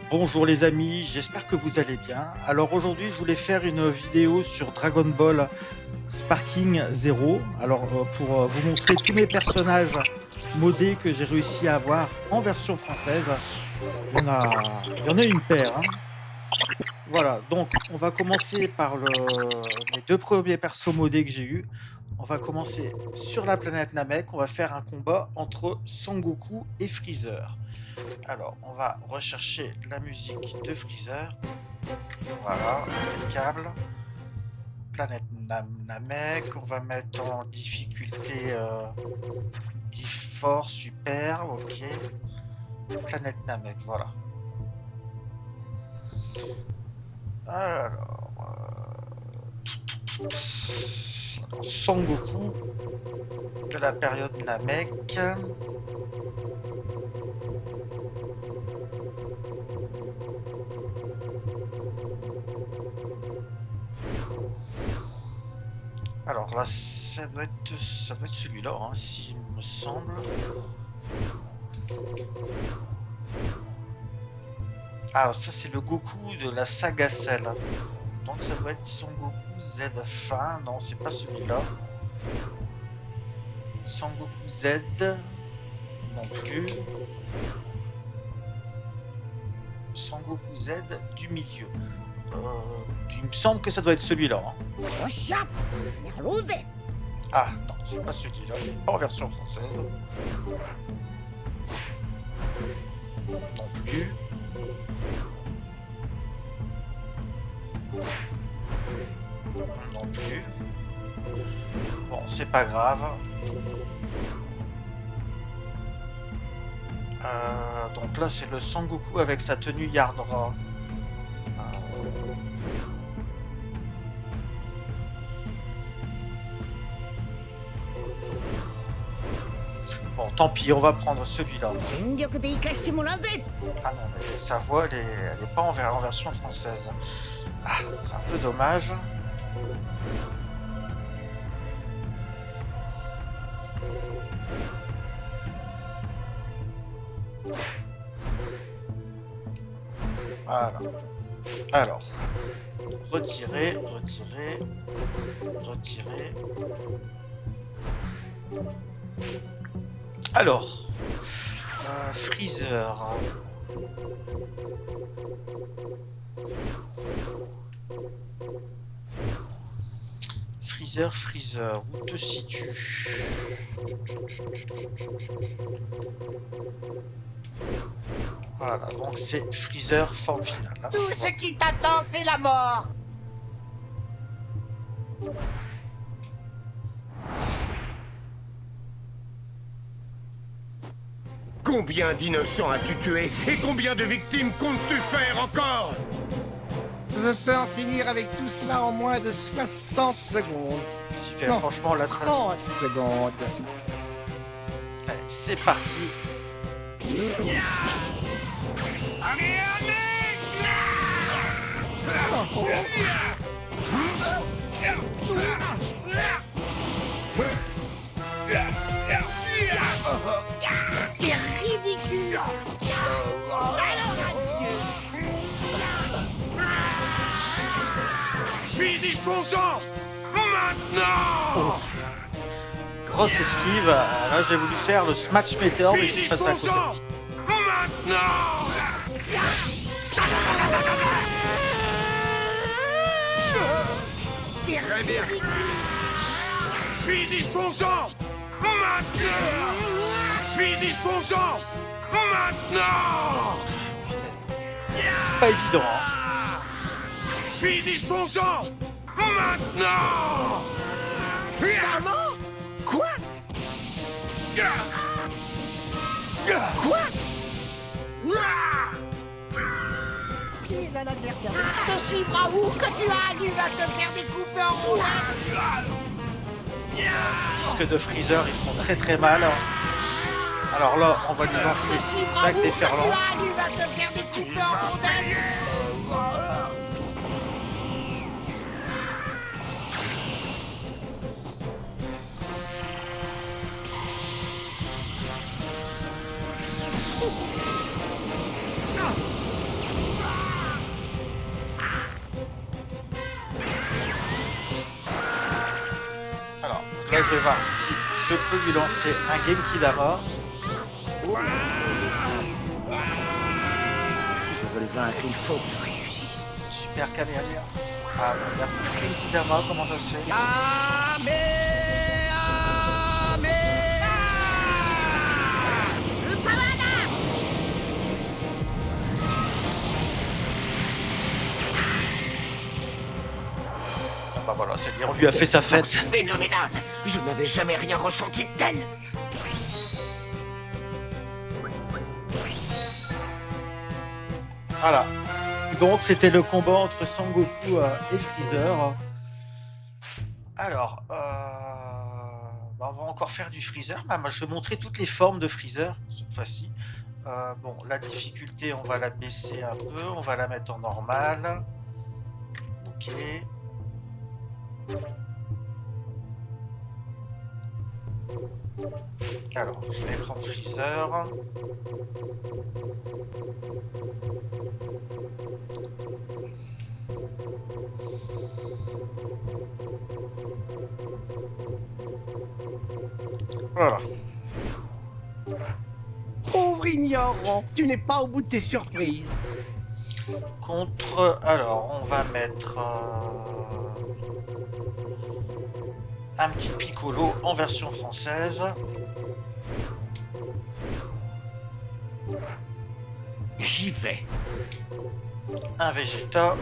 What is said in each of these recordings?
Bonjour les amis, j'espère que vous allez bien. Alors aujourd'hui, je voulais faire une vidéo sur Dragon Ball Sparking Zero. Alors pour vous montrer tous mes personnages modés que j'ai réussi à avoir en version française. Il y en a une paire, hein. Voilà, donc on va commencer par mes deux premiers persos modés que j'ai eus. On va commencer sur la planète Namek. On va faire un combat entre Sangoku et Freezer. Alors, on va rechercher la musique de Freezer. Voilà, impeccable. Planète Namek. On va mettre en difficulté Diff super, ok. Planète Namek, voilà. Alors, Sangoku de la période Namek. Alors là, ça doit être celui-là, hein, s'il me semble. Ah, ça c'est le Goku de la saga Cell. Donc ça doit être Son Goku Z fin. Non, c'est pas celui-là. Son Goku Z non plus. Son Goku Z du milieu. Il me semble que ça doit être celui-là. Hein. Ah non, c'est pas celui-là. Il n'est pas en version française. Non plus. Non plus. Bon, c'est pas grave. Donc là, c'est le Sangoku avec sa tenue Yardra. Bon, tant pis, on va prendre celui-là. Ah non, mais sa voix, elle est pas en version française. Ah, c'est un peu dommage. Voilà. Alors, retirer. Alors, Freezer. Freezer, où te situes? Voilà, donc c'est Freezer forme finale. Hein. Tout ce qui t'attend, c'est la mort. Combien d'innocents as-tu tué et combien de victimes comptes-tu faire encore? Je peux en finir avec tout cela en moins de 60 secondes. Super, non, franchement, la 30 secondes. Allez, c'est parti. C'est ridicule. Alors adieu. Finissons-en maintenant. Oh. Grosse esquive. Là, j'ai voulu faire le Smash Meteor, mais je suis passé à côté. Maintenant. Très bien. Finissons-en maintenant. Finissons-en maintenant. Pas évident, hein. Finissons-en maintenant. Comment? Quoi? Quoi? Qui est un adversaire? Te suivra où que tu ailles, va te faire découper en roulettes. Disques de Freezer, ils font très très mal. Alors là, on va lui lancer vague déferlante. Va te faire découper en roulettes. là, je vais voir si je peux lui lancer un Genki Dama. Si je veux le vaincre, il faut que je réussisse. Super Kamehameha. Ah non, il y a plus de Genki Dama, comment ça se fait? Ah bah voilà, c'est bien, on lui a fait sa fête. Phénoménal. Je n'avais jamais rien ressenti de tel. Voilà. Donc c'était le combat entre Sangoku et Freezer. Alors, bah, on va encore faire du Freezer. Bah, moi, je vais montrer toutes les formes de Freezer cette fois-ci. Bon, la difficulté, on va la baisser un peu. On va la mettre en normal. Ok. Alors, je vais prendre Freezer. Voilà. Pauvre ignorant, tu n'es pas au bout de tes surprises. Contre... Alors, on va mettre... un petit Piccolo en version française. J'y vais. Un Vegeta.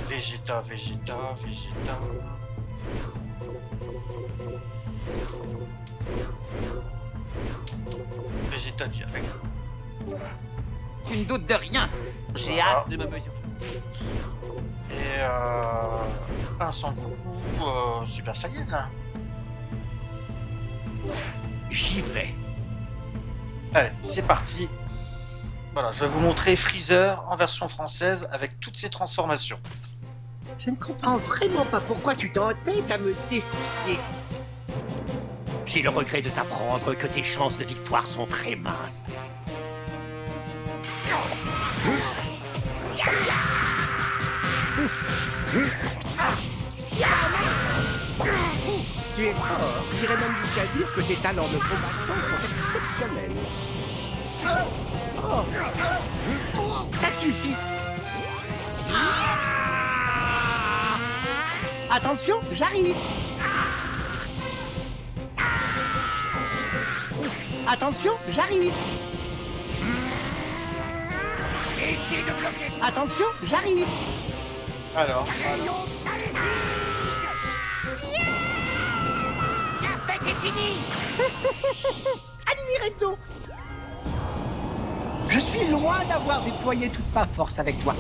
Vegeta, Vegeta, Vegeta. Vegeta direct. Tu ne doutes de rien. J'ai Voilà. hâte de me mesurer. Et un Sangoku Super Saiyan. J'y vais. Allez, c'est parti. Voilà, je vais vous montrer Freezer en version française avec toutes ses transformations. Je ne comprends vraiment pas pourquoi tu t'entêtes à me défier. J'ai le regret de t'apprendre que tes chances de victoire sont très minces. Tu es fort. J'irais même jusqu'à dire que tes talents de combattant sont exceptionnels. Oh. Ça suffit. Attention, j'arrive. Attention, j'arrive. Attention, j'arrive. Alors, La fête est finie. Admirez-donc. Je suis loin d'avoir déployé toute ma force avec toi.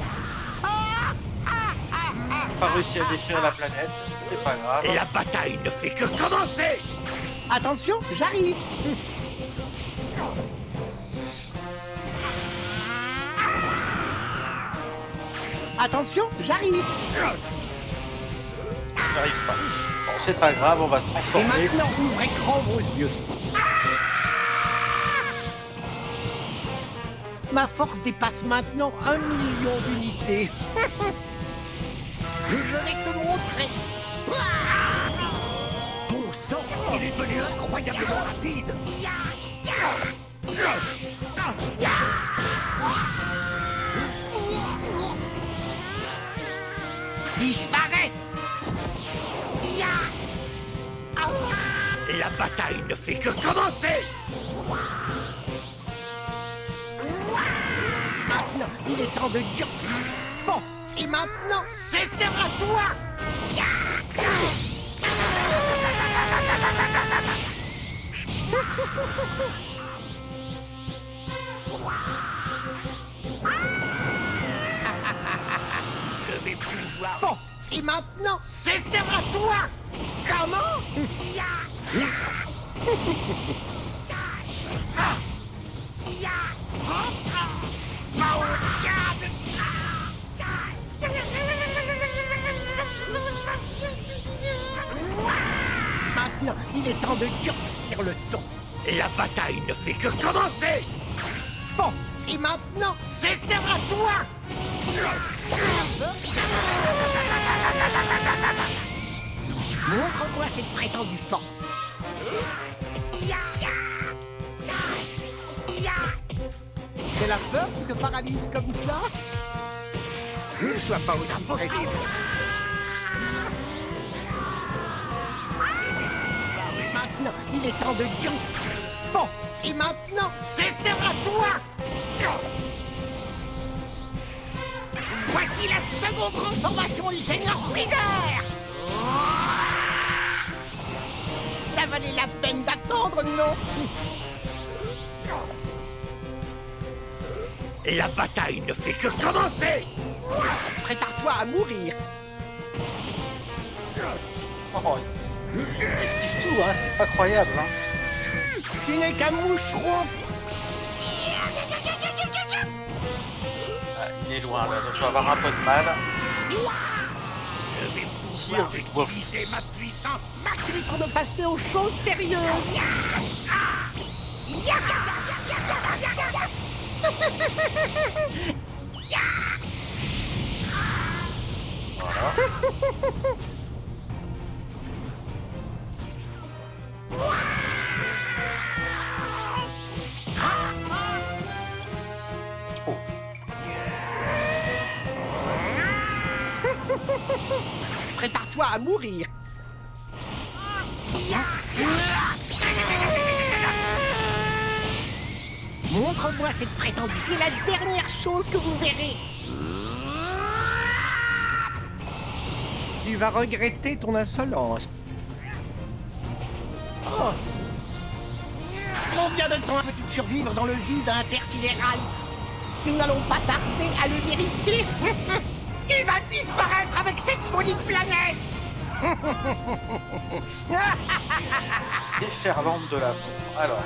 pas réussi à détruire la planète, c'est pas grave. La bataille ne fait que commencer. Attention, j'arrive. Attention, j'arrive. J'arrive pas. Bon, c'est pas grave, on va se Et transformer. maintenant, ouvrez grand vos yeux. Ma force dépasse maintenant 1 million d'unités. Je vais te montrer. Bon sang, il est devenu incroyablement rapide. Disparaît. La bataille ne fait que commencer. Maintenant, il est temps de durcir. Bon, et maintenant, Ce sera toi. Je vais pouvoir... bon, et maintenant, Ce sera toi. comment? Maintenant, il est temps de durcir le ton. La bataille ne fait que commencer. Bon, Et maintenant, ce sera toi. Montre-moi cette prétendue force. C'est la peur qui te paralyse comme ça? Ne sois pas aussi pressé. Maintenant, il est temps de Dios. Bon, et maintenant, ce sera toi. Voici la seconde transformation du Seigneur Freezer. Ça valait la peine d'attendre, non? La bataille ne fait que commencer. Prépare-toi à mourir. Oh, il esquive tout, hein, c'est pas croyable. Hein. Tu n'es qu'un moucheron. Ah, il est loin là, donc je vais avoir un peu de mal. Tire du doigt. Utiliser ma puissance maximum. Il est temps de passer aux choses sérieuses. Voilà. Oh. Prépare-toi à mourir. Montre-moi cette prétendue. C'est la dernière chose que vous verrez. Tu vas regretter ton insolence. Oh. Combien de temps peux-tu survivre dans le vide intersidéral? Nous n'allons pas tarder à le vérifier. Il va disparaître avec cette maudite planète. Déferlante de l'amour. Alors.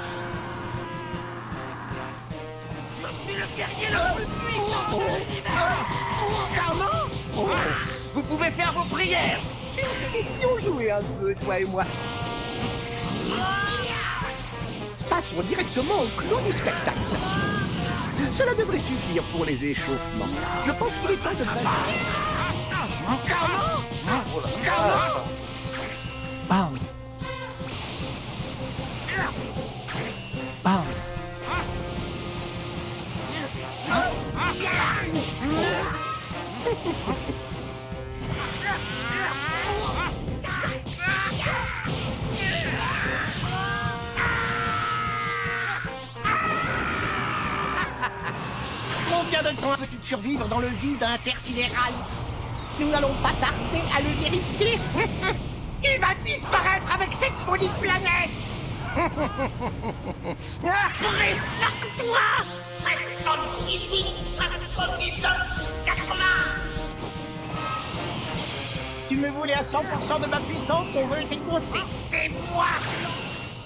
Je suis le guerrier le plus puissant de l'univers. Comment? Vous pouvez faire vos prières. Et si on jouait un peu, toi et moi? Passons directement au clou du spectacle. Cela devrait suffire pour les échauffements. Je pense qu'il est temps de passer. Comment? Oh la vache. Bam. Bam. Combien de temps peux-tu survivre dans le vide intersidéral? Nous n'allons pas tarder à le vérifier. Il va disparaître avec cette maudite planète. Prépare-toi. 78, 79, 80. Tu me voulais à 100% de ma puissance, ton vœu est exaucé. C'est moi.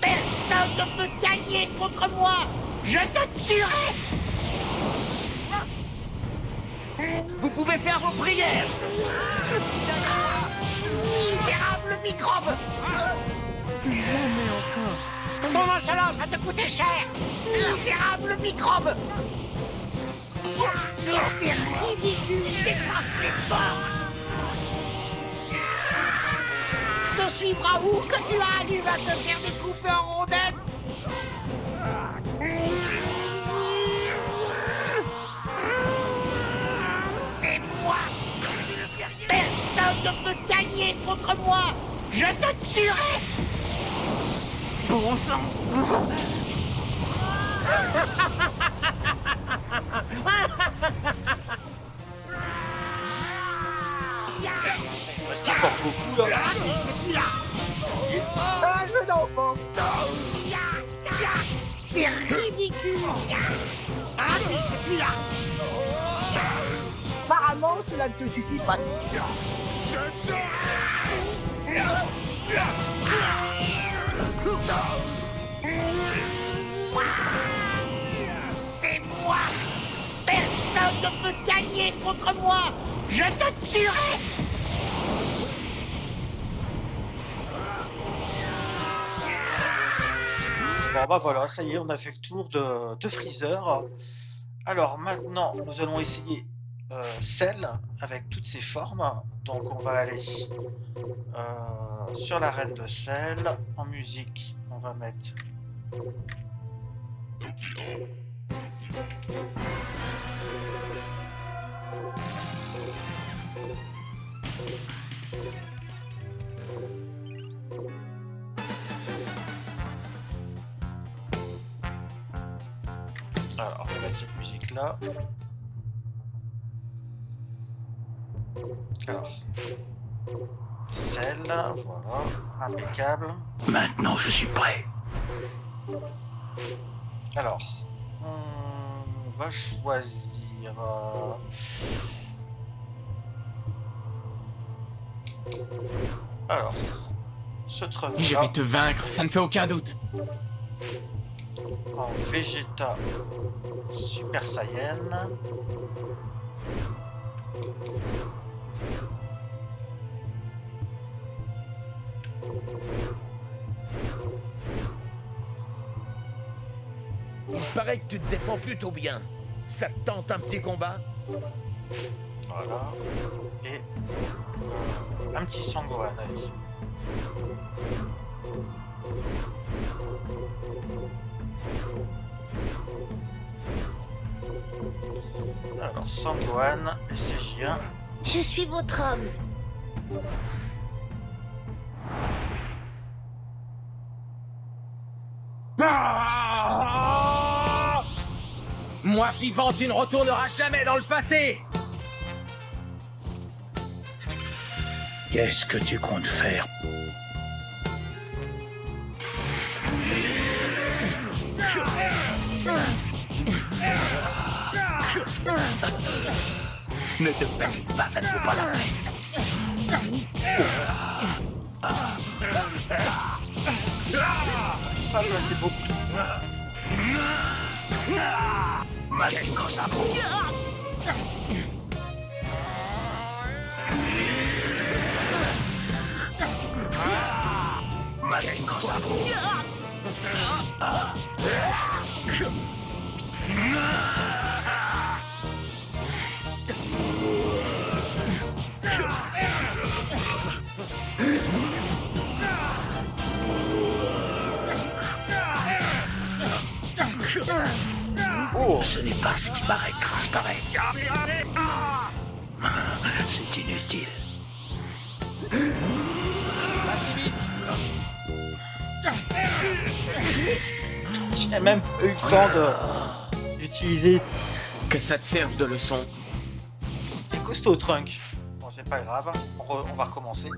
Personne ne peut gagner contre moi. Je te tuerai. Vous pouvez faire vos prières. Misérable microbe. Jamais encore. Ton insolence va te coûter cher. Misérable microbe. C'est ridicule. Dépasse les bords. Te suivra où que tu ailles, il va te faire découper en rondelles. C'est moi. Personne ne peut gagner contre moi. Je te tuerai. Bon sang. Il reste encore beaucoup là. Je suis là. Un jeu d'enfant. C'est ridicule. Allez, je suis là. Apparemment, cela ne te suffit pas. C'est moi. Personne ne peut gagner contre moi. Je te tuerai. Bon bah voilà, ça y est, on a fait le tour de Freezer. Alors maintenant, nous allons essayer Cell avec toutes ses formes. Donc on va aller sur l'arène de Cell. En musique, on va mettre... Alors, on va mettre cette musique-là. Alors, Cell, voilà, impeccable. Maintenant, je suis prêt. Alors, on va choisir... Alors, ce trunk Je vais te vaincre, ça ne fait aucun doute. en Vegeta Super Saiyan. Il paraît que tu te défends plutôt bien. Ça te tente un petit combat? Voilà. Et un petit Sangohan, allez. Alors, Sangohan, SCJ1. Je suis votre homme. Moi vivant, tu ne retourneras jamais dans le passé. Qu'est-ce que tu comptes faire? Ne te fatigue pas, ça ne vaut pas la peine. C'est pas placé beaucoup. Malenko Sabo. Malenko Sabo. Oh, Ce n'est pas ce qui paraît transparaître. C'est inutile. j'ai même pas eu le temps d'utiliser Que ça te serve de leçon. des costauds trunk. Bon, c'est pas grave, on va recommencer.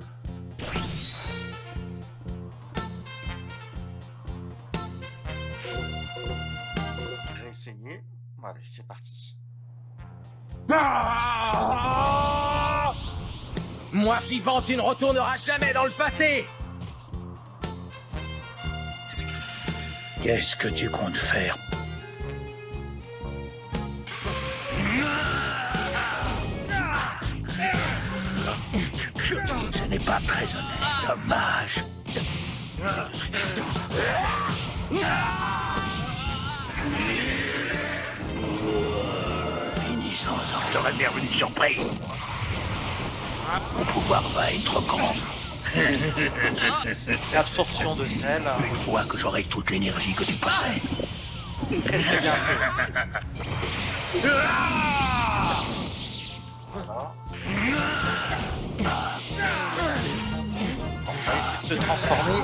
Réessayer. Bon, allez, c'est parti. Moi vivant, tu ne retourneras jamais dans le passé. Qu'est-ce que tu comptes faire? Ce n'est pas très honnête. Dommage. Finissons-en. Je te réserve une surprise. Mon pouvoir va être grand. L'absorption de sel. Une fois que j'aurai toute l'énergie que tu possèdes. Très très bien fait. Voilà. On va essayer de se transformer.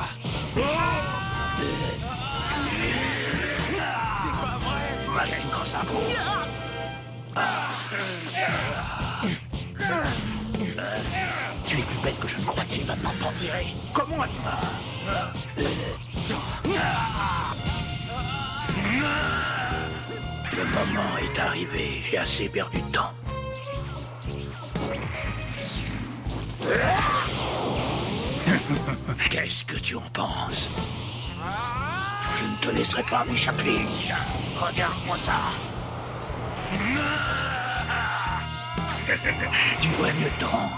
Malenko Sabo. Tu es plus belle que je ne crois. Tu vas t'en tirer. Comment Le moment est arrivé. J'ai assez perdu de temps. Qu'est-ce que tu en penses? Je ne te laisserai pas m'échapper. Regarde-moi ça. Tu vois mieux tendre.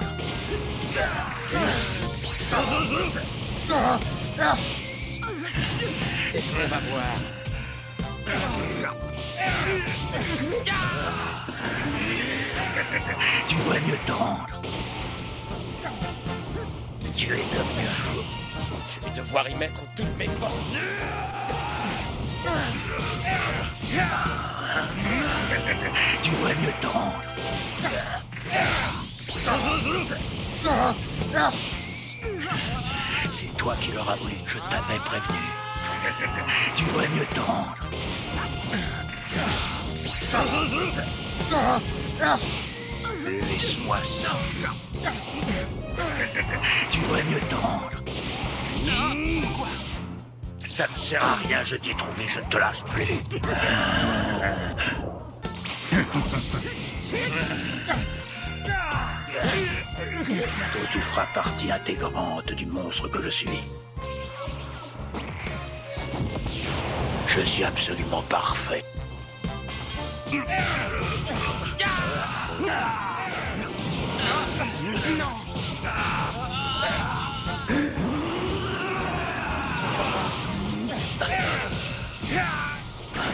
C'est ce qu'on va voir. Tu devrais mieux te rendre. Tu es devenu un fou. Je vais devoir y mettre toutes mes forces. Tu devrais mieux te rendre. C'est toi qui l'auras voulu, je t'avais prévenu. Tu devrais mieux te rendre. Laisse-moi ça. Tu devrais mieux te rendre. Ça ne sert à rien, je t'ai trouvé, je ne te lâche plus. Bientôt tu feras partie intégrante du monstre que je suis. Je suis absolument parfait.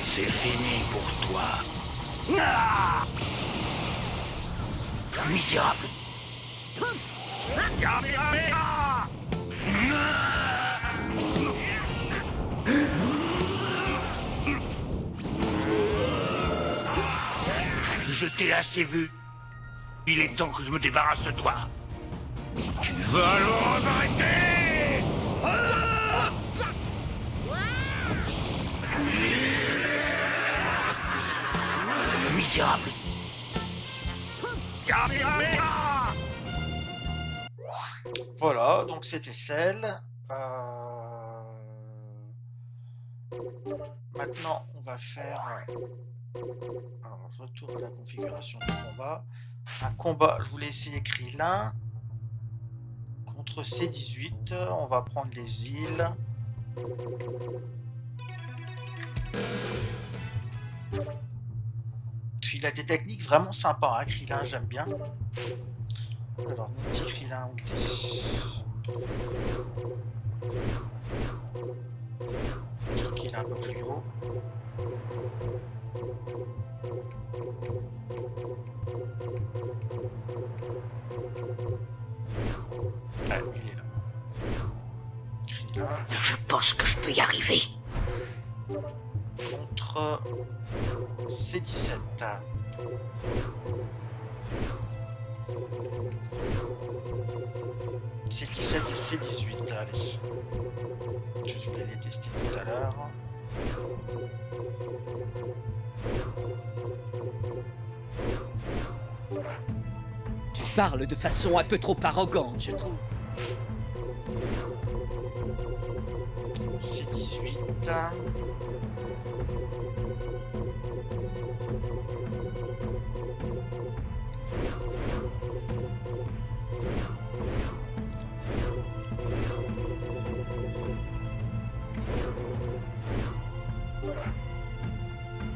C'est fini pour toi. Misérable. Je t'ai assez vu. Il est temps que je me débarrasse de toi. Tu vas alors m'arrêter. Misérable. Voilà, donc c'était celle. Maintenant, on va faire alors, retour à la configuration du combat. Un combat, je vous l'ai essayé Krillin contre C18. On va prendre les îles. Il a des techniques vraiment sympas, hein, Krillin, j'aime bien. Alors, mon petit Krillin, où t'es? Je crois qu'il est un peu plus haut. Ah, il est là. Krillin. Je pense que je peux y arriver. Contre C17. C17 et C18, allez. Je voulais les tester tout à l'heure. Tu parles de façon un peu trop arrogante, je trouve. C18.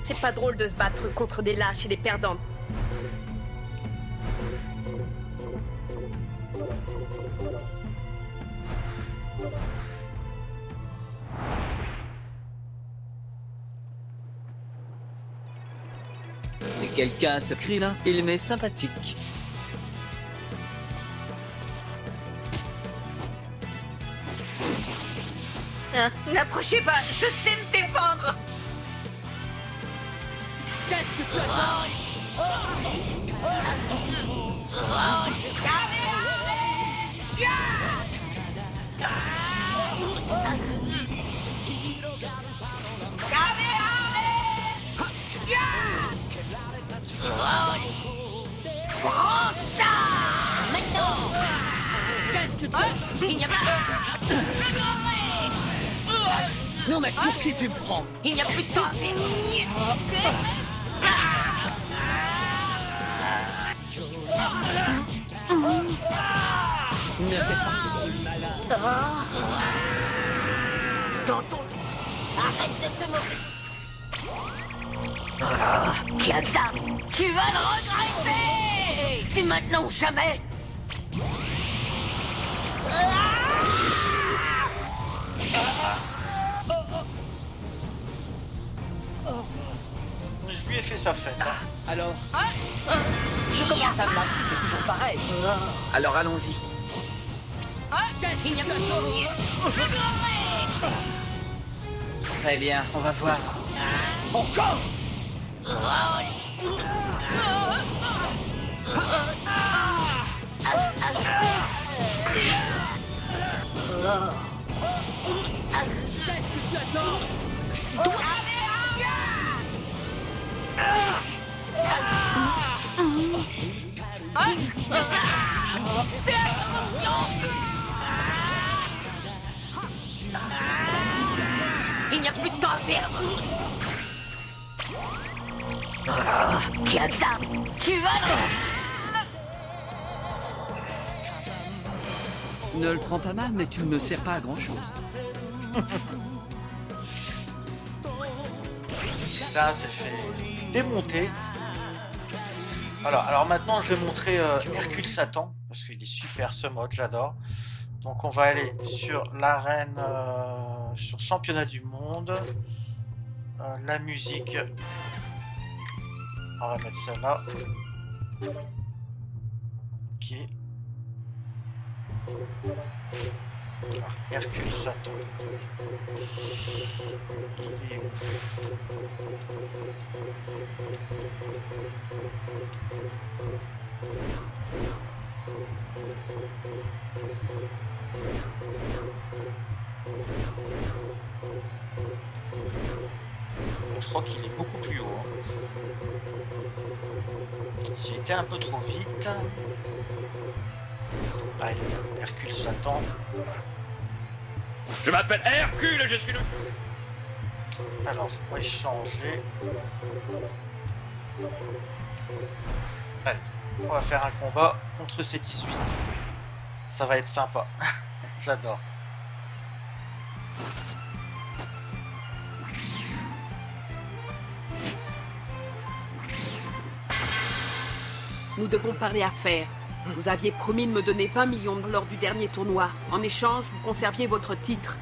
C'est pas drôle de se battre contre des lâches et des perdants. Et quelqu'un ce cri là, il m'est sympathique. Hein, n'approchez pas, je sais me défendre. Qu'est-ce que tu as dit? Qu'est-ce que tu as dit? Il n'y a pas Non mais pour qui tu me prends? Il n'y a plus de temps. Ne fais pas. Arrête de te moquer. Tiens ça, tu vas le regretter. C'est maintenant ou jamais. lui ai fait sa fête. Hein. Alors, Je commence à me demander si c'est toujours pareil. Alors allons-y. Très bien, on va voir. encore! Il n'y a plus de temps à perdre. Qui a ça? Tu vas Ne le prends pas mal, mais tu ne me sers pas à grand-chose. Putain, c'est fait démonter. Alors maintenant, je vais montrer Hercule Satan, parce qu'il est super ce mode, j'adore. Donc on va aller sur l'arène, sur championnat du monde. La musique, on va mettre celle-là. Ok. Alors, Hercule Satan. Il est où? Je crois qu'il est beaucoup plus haut. J'ai été un peu trop vite. Allez, Hercule Satan. Je m'appelle Hercule et je suis le... Alors, on va échanger. Allez, on va faire un combat contre ces 18. Ça va être sympa. J'adore. Nous devons parler affaires. Vous aviez promis de me donner 20 millions lors du dernier tournoi. En échange, vous conserviez votre titre.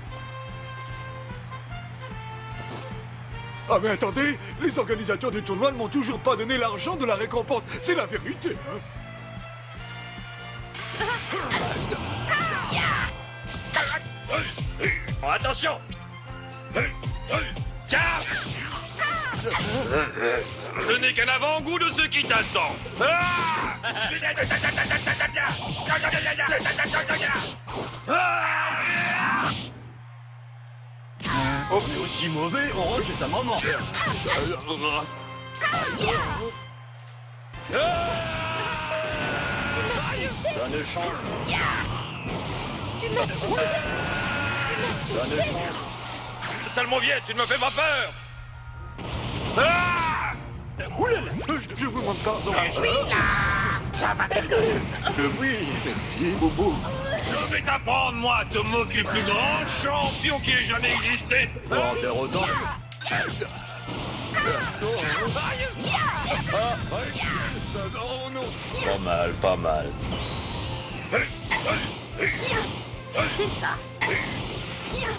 Ah mais attendez, les organisateurs du tournoi ne m'ont toujours pas donné l'argent de la récompense. C'est la vérité, hein. Attention! Tiens! Ce n'est qu'un avant-goût de ce qui t'attend! Oh, mais aussi mauvais, on range chez sa maman. Ça ne change. Ça ne change. Sale mauviette, tu ne me fais pas peur! Ah! Oulala, je vous demande pardon. Ça va être Oui, merci, Boubou. Je vais t'apprendre, moi, à te moquer plus grand champion qui ait jamais existé! En te autant. Oh non. Pas mal, pas mal. C'est ça. Tiens.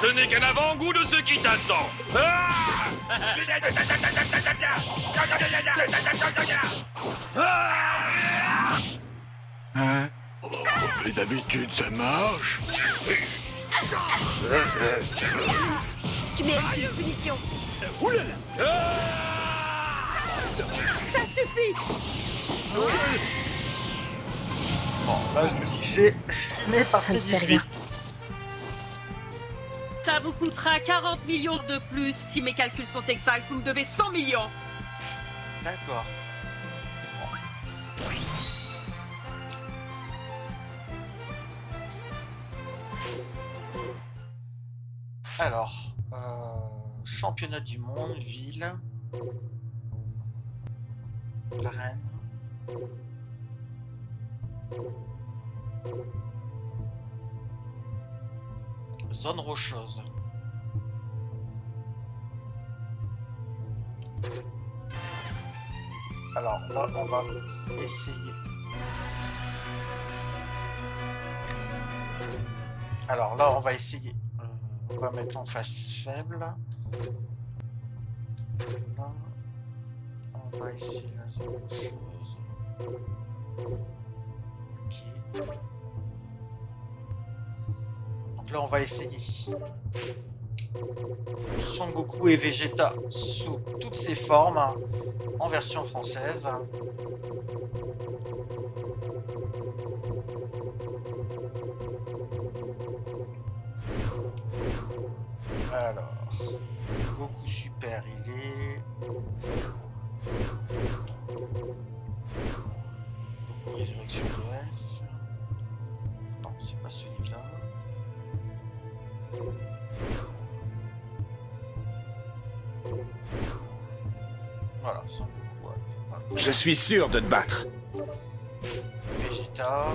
Ce n'est qu'un avant-goût de ce qui t'attend. Hein? Et d'habitude, ça marche. Tu mérites une punition. Oulala. Ça suffit! Bon, là, je me suis fait fumer par ces 18. Ça vous coûtera 40 millions de plus. Si mes calculs sont exacts, vous me devez 100 millions. D'accord. Alors, championnat du monde, ville, arène. Zone rocheuse. Alors là, on va essayer. Alors là, on va essayer. On va mettre en face faible. Là, on va essayer la zone chose. Ok. Donc là, on va essayer Son Goku et Vegeta sous toutes ses formes en version française. Alors, Goku Super, il est... Goku Résurrection de F. Non, c'est pas celui-là. Voilà, Son Goku. Voilà. Je suis sûr de te battre. Vegeta.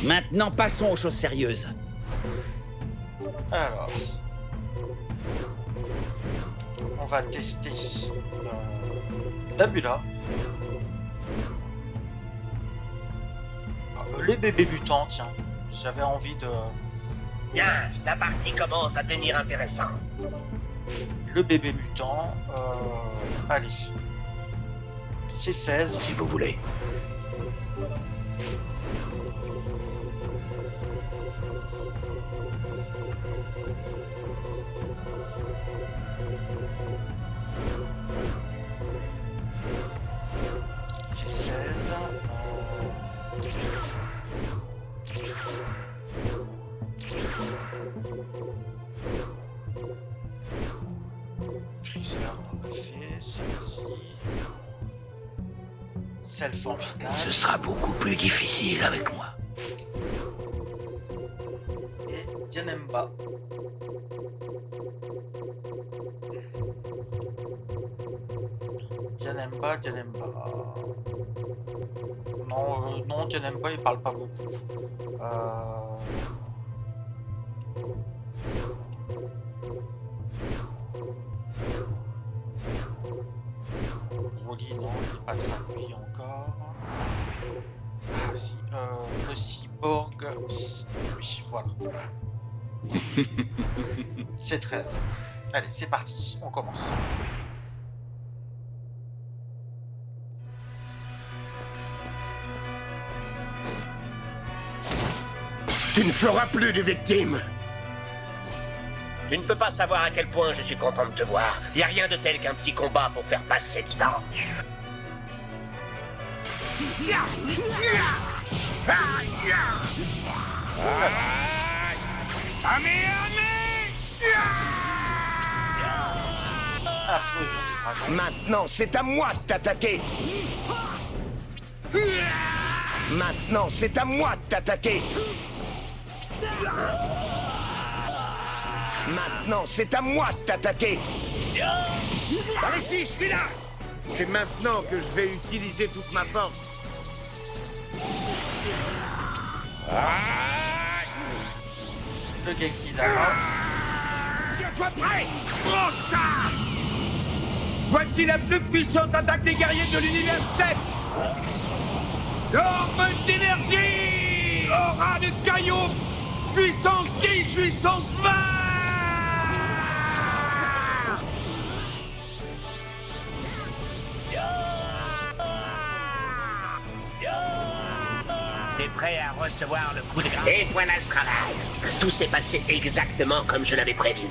Maintenant, passons aux choses sérieuses. Alors, on va tester Dabula. Les bébés mutants, tiens. J'avais envie de... Bien, la partie commence à devenir intéressante. Le bébé mutant. Allez. C'est 16. Si vous voulez. C'est 16. Freezer, on l'a fait. Celle-ci. Self en finale. Ce sera beaucoup plus difficile avec moi. Et Dianemba. Dianemba. Non, Dianemba, il parle pas beaucoup. Broly, non, il n'est pas traduit encore. Ah, si, le cyborg, oui, voilà. C'est 13. Allez, c'est parti, on commence. Tu ne feras plus de victimes. Tu ne peux pas savoir à quel point je suis content de te voir. Y a rien de tel qu'un petit combat pour faire passer le temps. Implosion du dragon. Maintenant, c'est à moi de t'attaquer. Maintenant, c'est à moi de t'attaquer. Maintenant, c'est à moi de t'attaquer. Par ici, je suis là. C'est maintenant que je vais utiliser toute ma force. Le Genki Dama. Tiens-toi prêt. Prends ça. Voici la plus puissante attaque des guerriers de l'univers 7. Orbe d'énergie. Aura de cailloux. Puissance 10, puissance 20. T'es prêt à recevoir le coup de grâce? Et voilà le travail. Tout s'est passé exactement comme je l'avais prévu.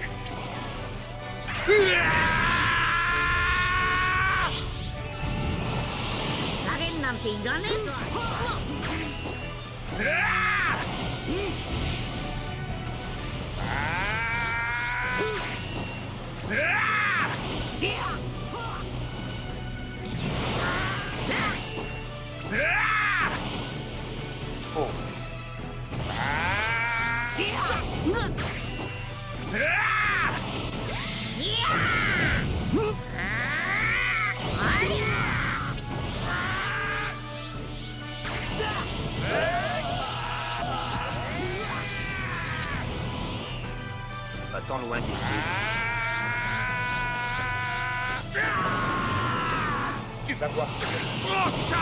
Oh. tant loin d'ici. Tu vas voir ce que... Oh, ça!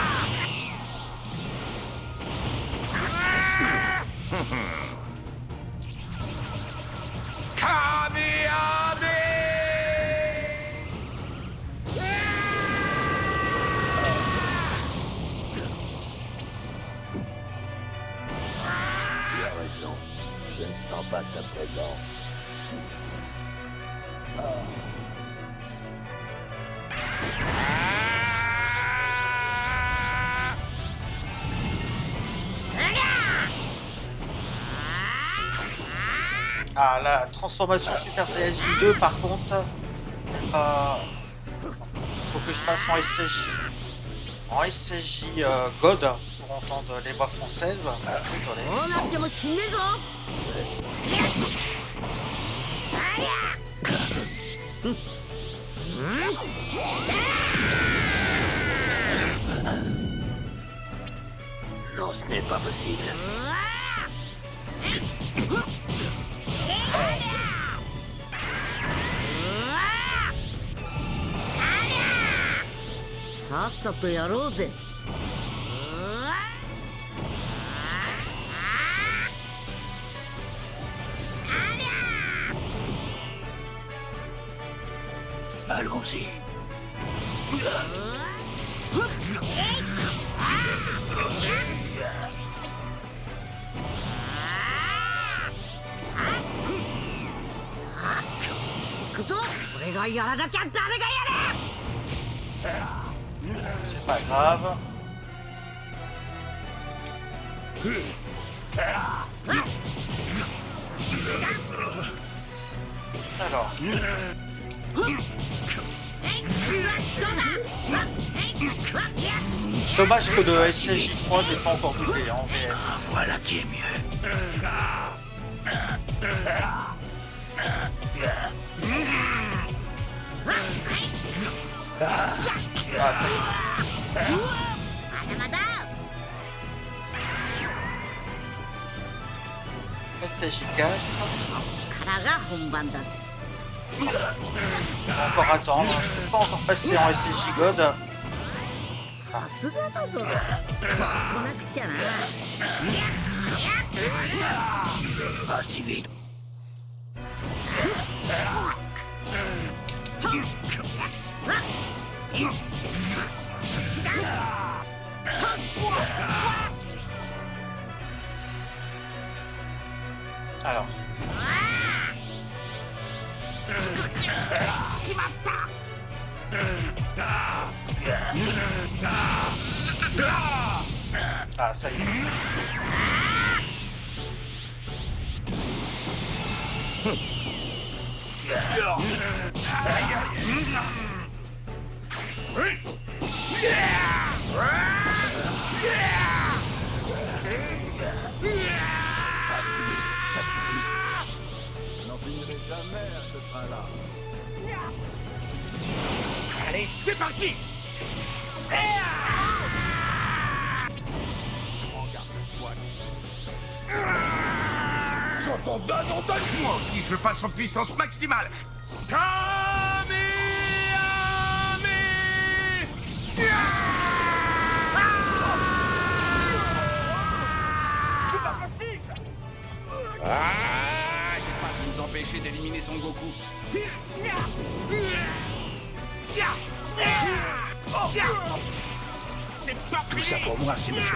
Tu as raison. Je ne sens pas sa présence. Ah, la transformation Super Saiyajin 2, par contre, faut que je passe en SCJ. En SCJ God pour entendre les voix françaises. Désolé. Non, ce n'est pas possible. Allons-y. C'est pas grave. Alors. Dommage que le SCJ3 n'est pas encore doublé en VF. Voilà qui est mieux. Ah, ça y est. SCJ4. Je vais encore attendre, je peux pas encore passer en SCJ God. Pas si vite. Alors. Ah, ça y est. N'en finirai jamais à ce train-là. Allez, c'est parti! Quand on donne, on donne! Moi aussi, je passe en puissance maximale! Ah, j'ai pas pu nous empêcher d'éliminer Son Goku. C'est pas Tout ça pour moi, c'est méchant.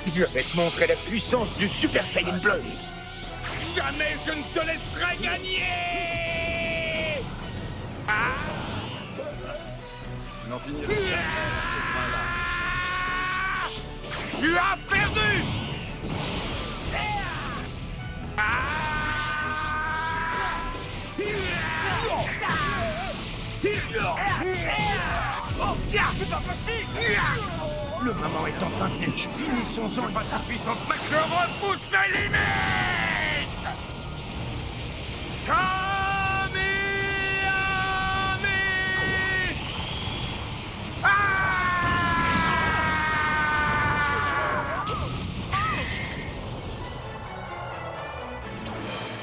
Je vais te montrer la puissance du Super Saiyan bleu. Jamais je ne te laisserai gagner. N'en finirai jamais à ce train-là. Tu as perdu. C'est pas possible. Le moment est enfin venu. Finissons-en. Je passe en puissance max. Je repousse mes limites. Kamehameha!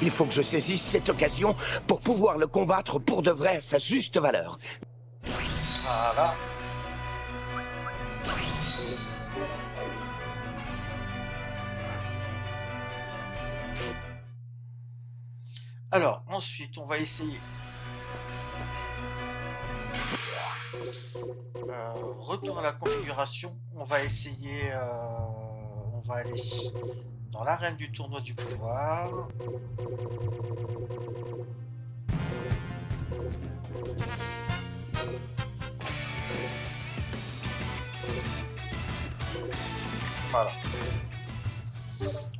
Il faut que je saisisse cette occasion pour pouvoir le combattre pour de vrai à sa juste valeur. Voilà. Alors, ensuite, on va essayer. Retour à la configuration. On va essayer. On va aller dans l'arène du tournoi du pouvoir. Voilà.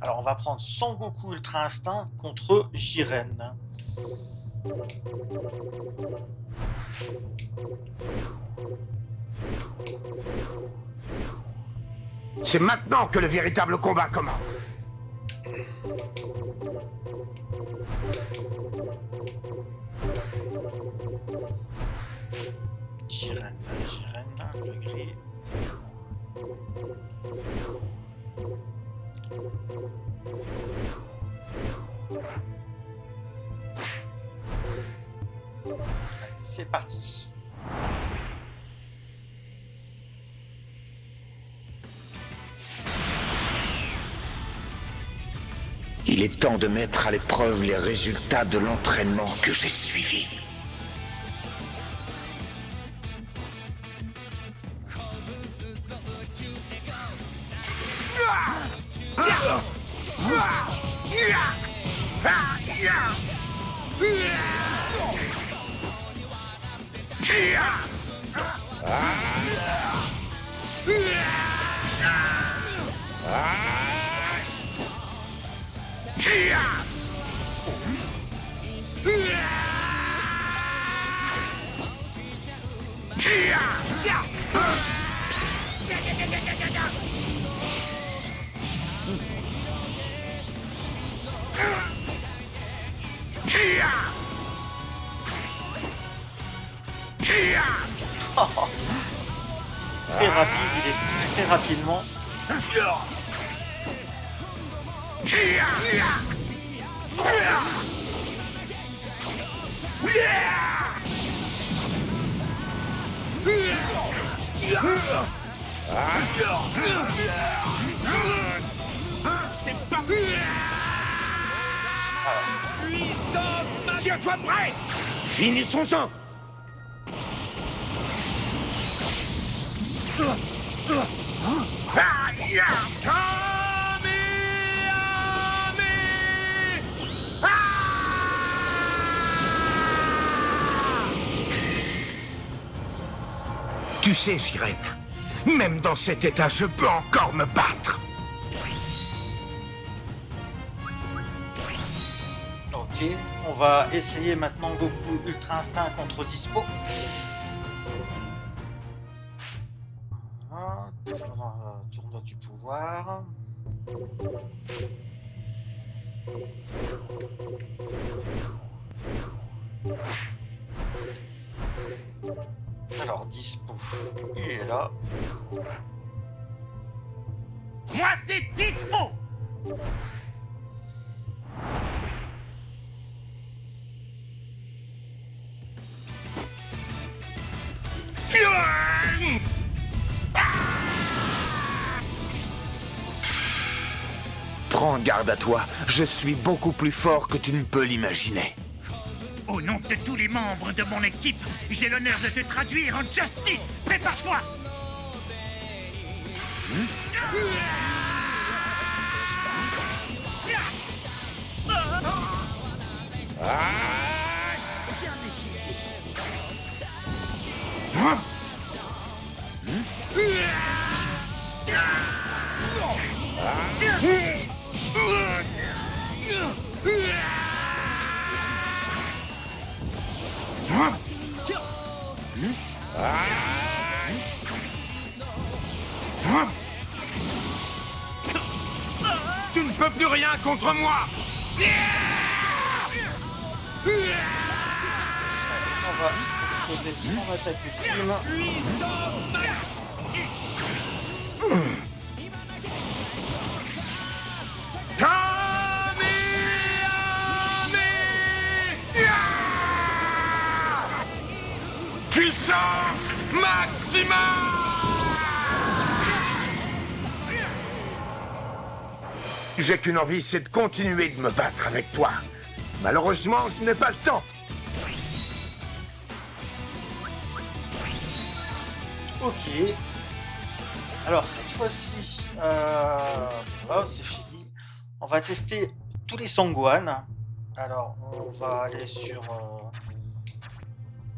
Alors on va prendre Son Goku Ultra Instinct contre Jiren. C'est maintenant que le véritable combat commence. Jiren, le gris. Allez, c'est parti. Il est temps de mettre à l'épreuve les résultats de l'entraînement que j'ai suivi. Très rapide, il esquive très rapidement. Tiens-toi prêt! Finissons-en! Tu sais, Jiren, même dans cet état, je peux encore me battre. Ok, on va essayer maintenant Goku Ultra Instinct contre Dispo. Voilà, toujours dans le tournoi du pouvoir. Alors Dispo, il est là. Moi, c'est Dispo! Prends garde à toi, je suis beaucoup plus fort que tu ne peux l'imaginer. Au nom de tous les membres de mon équipe, j'ai l'honneur de te traduire en Justice. Prépare-toi. Tu ne peux plus rien contre moi! On va exploser son attaque ultime. Puissance maximum! J'ai qu'une envie, c'est de continuer de me battre avec toi. Malheureusement, je n'ai pas le temps. Ok. Alors cette fois-ci, c'est fini. On va tester tous les Sangwan. Alors on va aller sur...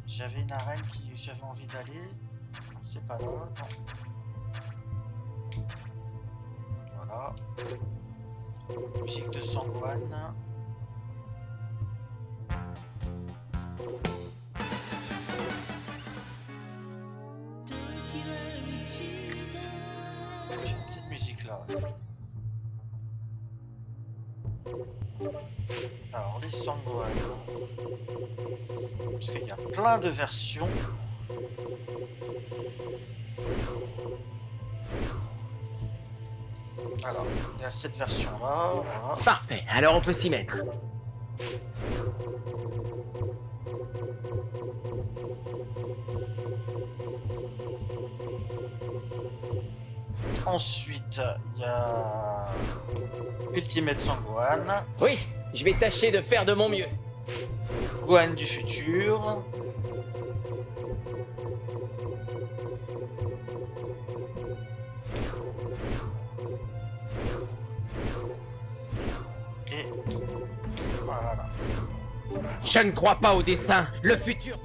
J'avais une arène qui j'avais envie d'aller. Non, c'est pas là. Non. Voilà. Musique de Sangwan. Cette musique là. Alors les Sangwan. Parce qu'il y a plein de versions. Alors, il y a cette version là. Voilà. Parfait, alors on peut s'y mettre. Ensuite, il y a Ultimate Sangwan, Oui, je vais tâcher de faire de mon mieux. Gohan du futur, et voilà. Je ne crois pas au destin, le futur.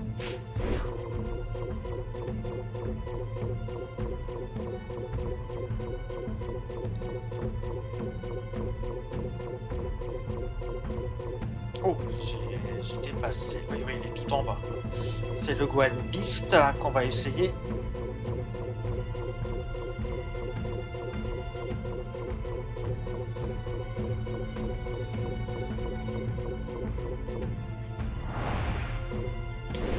Oh, j'ai dépassé. Oui, oui, il est tout en bas. C'est le Gohan Beast qu'on va essayer.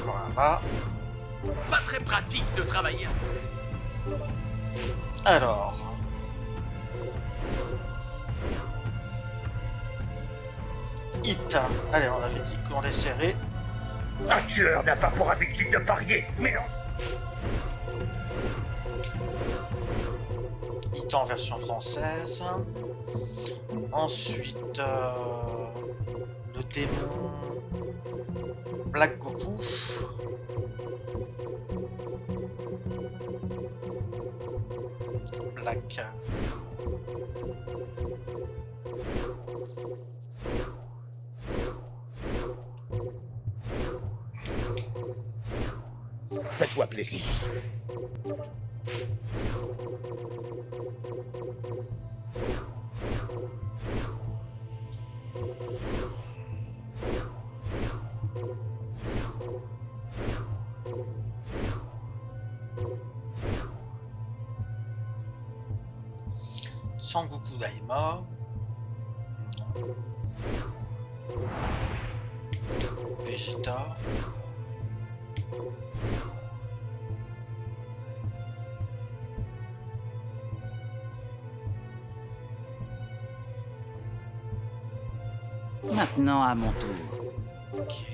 Voilà. Pas très pratique de travailler. Alors. Hit. Allez, on avait dit qu'on essaierait. Un tueur n'a pas pour habitude de parier, mais non. Hit en version française. Ensuite, le démon Black Goku. Black. Fais-toi plaisir. Sangoku Daima. Non. Vegeta. Maintenant à mon tour. Ok.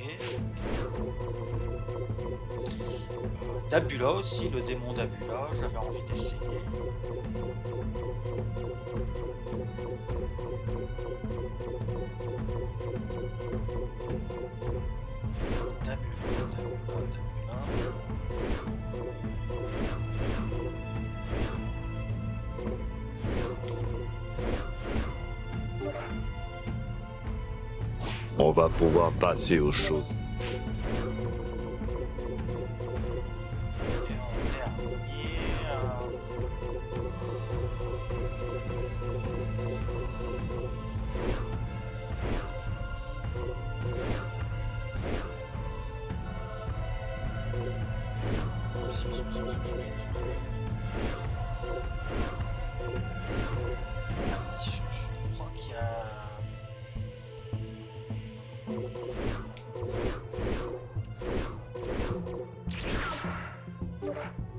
Dabula aussi, le démon Dabula, j'avais envie d'essayer. Dabula. On va pouvoir passer aux choses. Et en dernier... Je crois qu'il y a...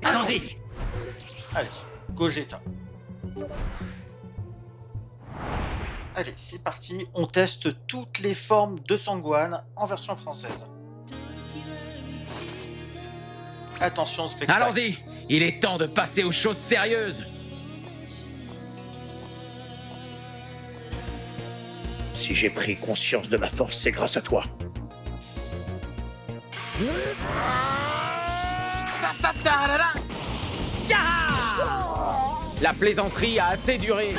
Allons-y. Allez, Gogeta. Allez, c'est parti, on teste toutes les formes de Sangwan en version française. Attention, spectacle. Allons-y, il est temps de passer aux choses sérieuses. Si j'ai pris conscience de ma force, c'est grâce à toi. La plaisanterie a assez duré.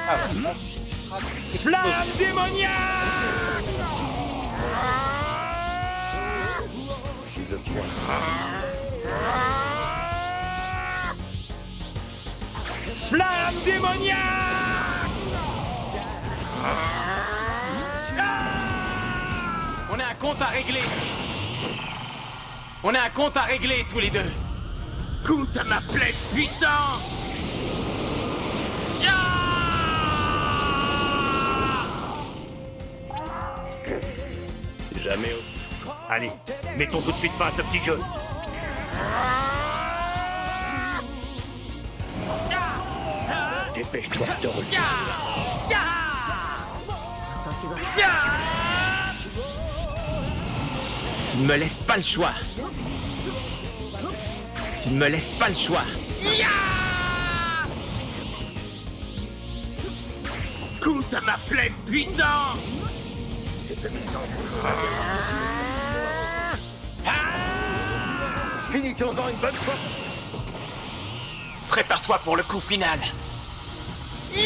Ah, ensuite, frappe. Flamme démoniaque! Flamme démoniaque! On a un compte à régler. On a un compte à régler tous les deux. Goûte à ma pleine puissance! Jamais. Allez, mettons tout de suite fin à ce petit jeu. Dépêche-toi de te relever. Tu ne me laisses pas le choix. Tu ne me laisses pas le choix. Goûte à ma pleine puissance! Finissons-en une bonne fois. Prépare-toi pour le coup final. Tu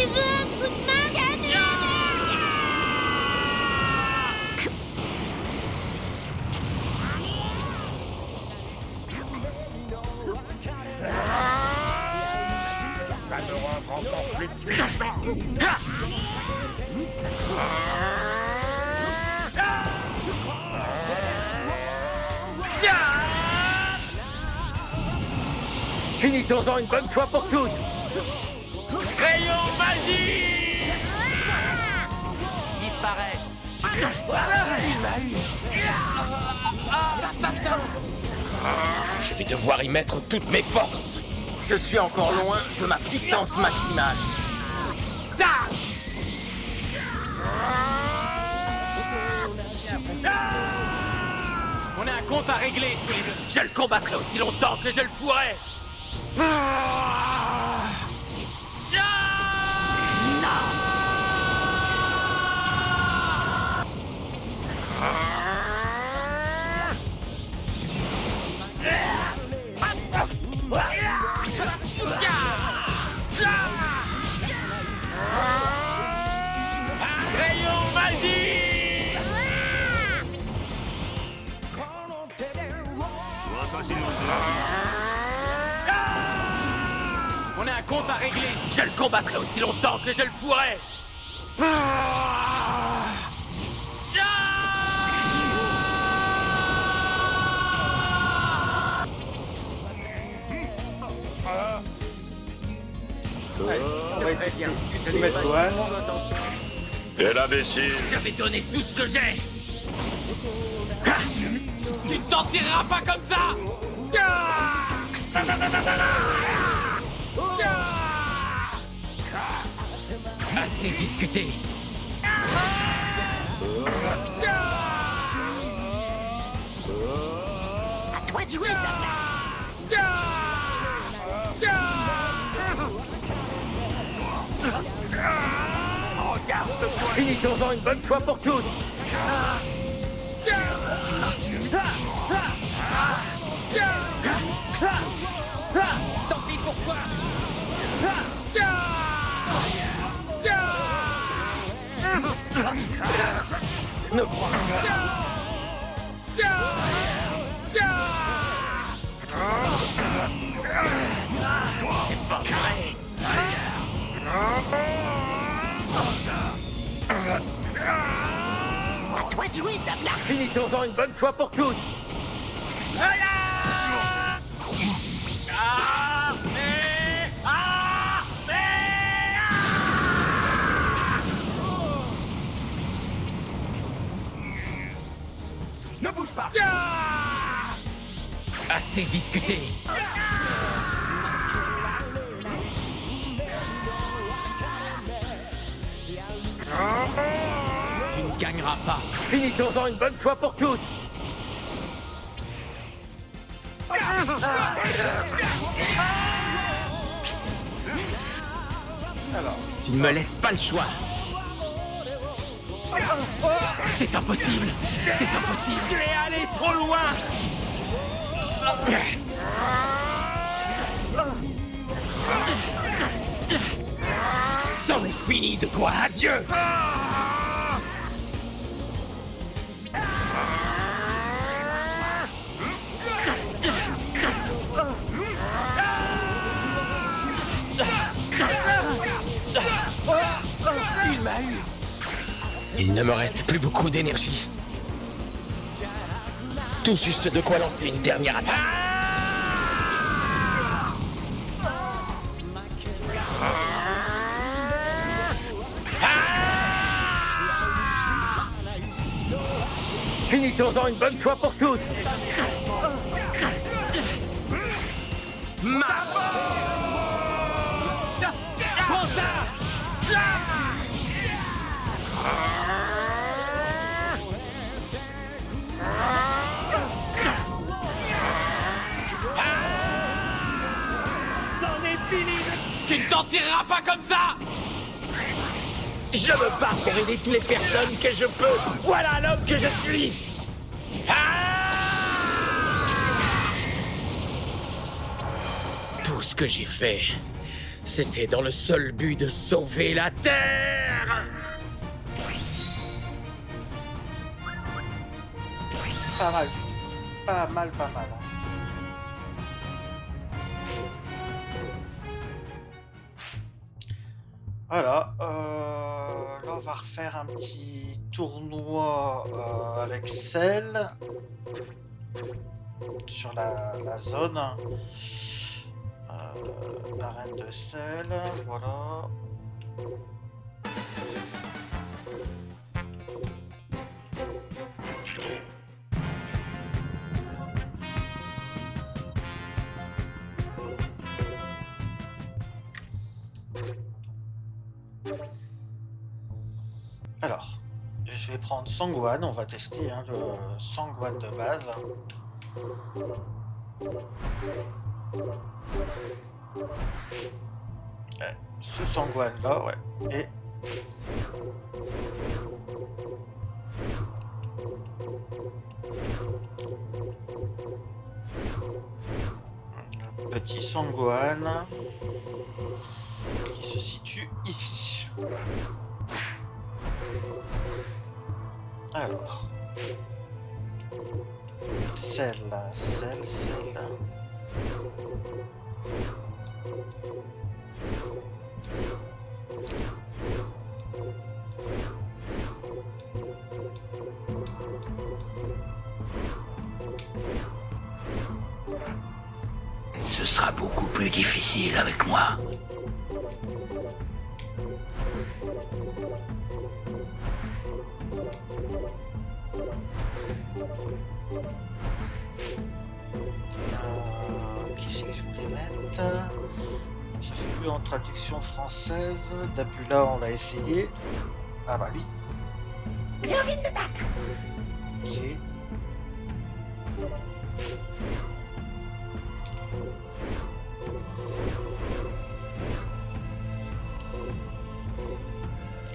veux un coup de main, Camille? Ça me rend encore plus puissant. Finissons-en une bonne fois pour toutes. Rayon magie! Disparaît. Je vais devoir y mettre toutes mes forces. Je suis encore loin de ma puissance maximale. On a un compte à régler tous les deux. Je le combattrai aussi longtemps que je le pourrai. Rayon magie! On a un compte à régler. Je le combattrai aussi longtemps que je le pourrai. On va tester une mettre douane. Et l'imbécile. Je vais donner tout ce que j'ai! Tu ne t'en tireras pas comme ça. Assez discuté. À toi de jouer, Finissons-en une bonne fois pour toutes. Tant pis pourquoi. Ne crois C'est pas vrai! À toi de jouer, Dabla. Finissons-en une bonne fois pour toutes. Ne bouge pas! Assez discuté. Tu ne gagneras suffira pas. Finissons-en une bonne fois pour toutes. Alors, Tu ne me laisses pas le choix. C'est impossible. C'est impossible. Tu es allé trop loin. C'en est fini de toi, adieu. Il m'a eu. Il ne me reste plus beaucoup d'énergie. Tout juste de quoi lancer une dernière attaque. Finissons-en une bonne fois pour toutes. Prends ça. C'en est fini. Tu ne t'en tireras pas comme ça. Je me bats pour aider toutes les personnes que je peux. Voilà l'homme que je suis. Tout ce que j'ai fait, c'était dans le seul but de sauver la Terre. pas mal du tout. Pas mal, pas mal. Voilà, là on va refaire un petit tournoi avec Cell sur la zone. Arène de Cell, voilà. Alors, je vais prendre Sangwan, on va tester hein, le Sangwan de base. Ce Sangwan là, ouais. Et le petit Sangwan qui se situe ici. Alors, celle-là, celle-là. Ce sera beaucoup plus difficile avec moi. Qui c'est que je voulais mettre? Ça fait plus en traduction française. Dabula, on l'a essayé. Ah bah oui. J'ai envie de me battre. Ok.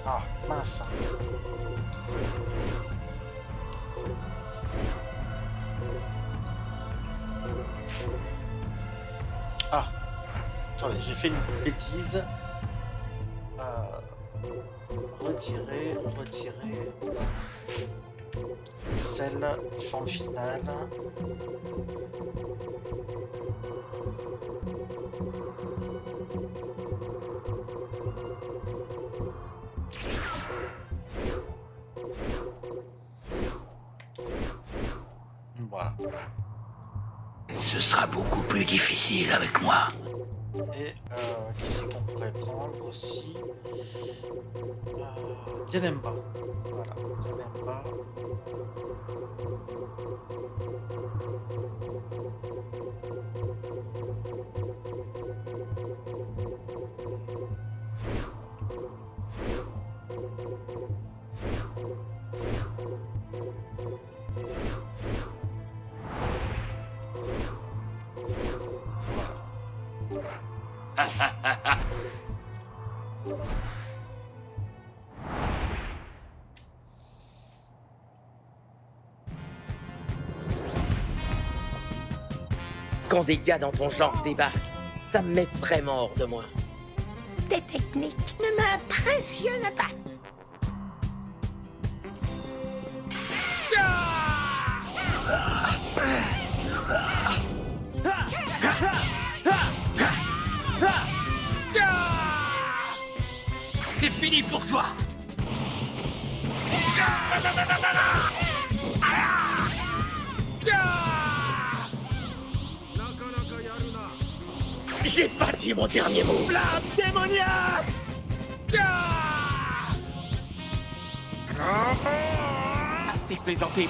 Ah, mince. Ah, attendez, j'ai fait une bêtise. Retirer. Celle, forme finale. Voilà. Ce sera beaucoup plus difficile avec moi. Et qui c'est qu'on pourrait prendre aussi? Dienemba. Voilà, Dienemba. Quand des gars dans ton genre débarquent, ça me met vraiment hors de moi. Tes techniques ne m'impressionnent pas. C'est fini pour toi. J'ai pas dit mon dernier mot. Flamme démoniaque. Assez plaisanté.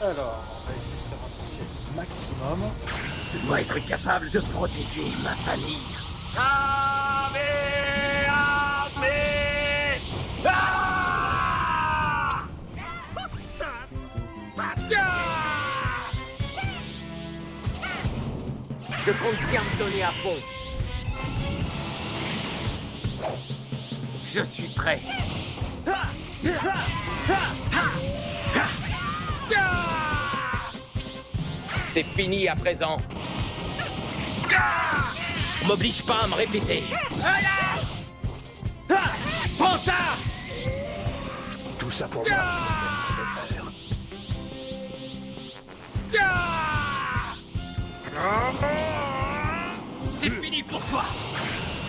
Alors, on va essayer de faire approcher le maximum. Je dois être capable de protéger ma famille. Je compte bien me donner à fond. Je suis prêt. C'est fini à présent. On m'oblige pas à me répéter. Prends ça! Tout ça pour moi. C'est fini pour toi.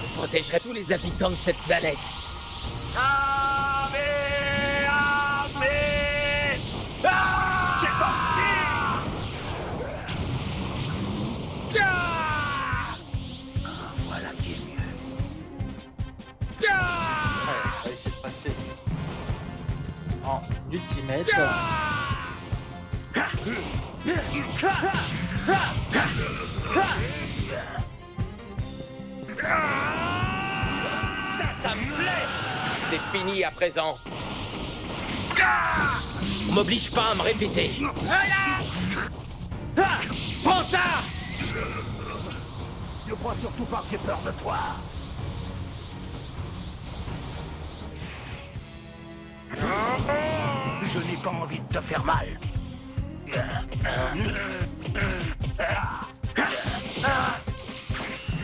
Je protégerai tous les habitants de cette planète. C'est parti. Voilà qui est mieux. Ouais, on va essayer de passer en ultimate. Ça me plaît. C'est fini à présent. On m'oblige pas à me répéter. Prends ça! Ne crois surtout pas que j'ai peur de toi. Je n'ai pas envie de te faire mal.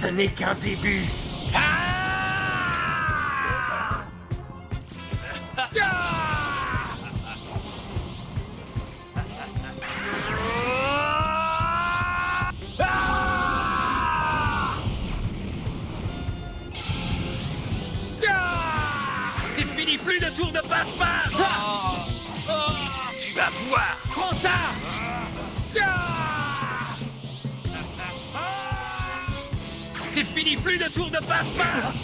Ce n'est qu'un début. C'est fini, plus de tour de passe-passe. Tu vas voir. Prends ça! C'est fini, plus de tour de passe-passe.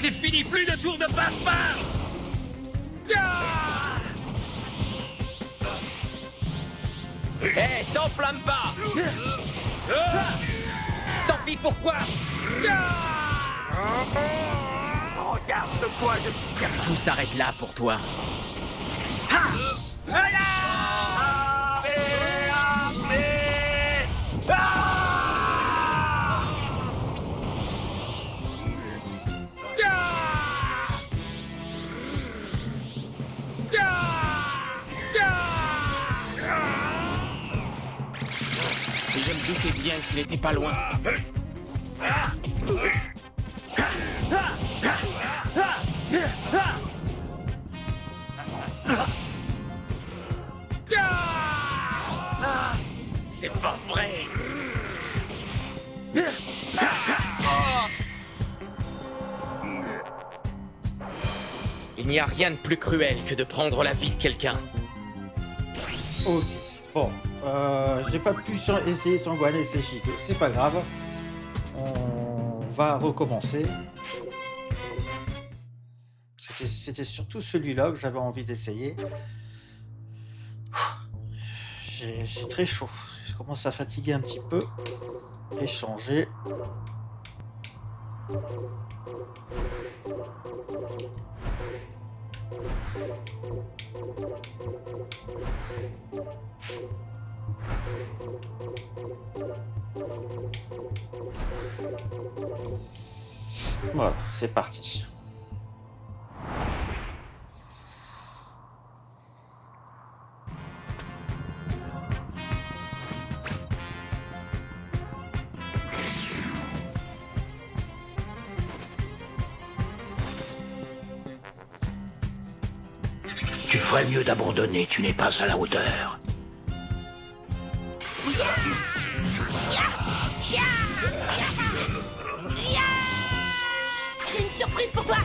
C'est fini, plus de tour de passe-passe. Hé, t'enflamme pas! Tant pis, pourquoi? Regarde de quoi je suis capable. Tout s'arrête là pour toi. Je me doutais bien qu'il n'était pas loin. C'est pas vrai! Il n'y a rien de plus cruel que de prendre la vie de quelqu'un. Ok, bon. J'ai pas pu essayer Sangwan et Seiji, c'est pas grave. On va recommencer. C'était surtout celui-là que j'avais envie d'essayer. J'ai très chaud. Je commence à fatiguer un petit peu. Échanger. Voilà, c'est parti. Tu ferais mieux d'abandonner, tu n'es pas à la hauteur. J'ai une surprise pour toi.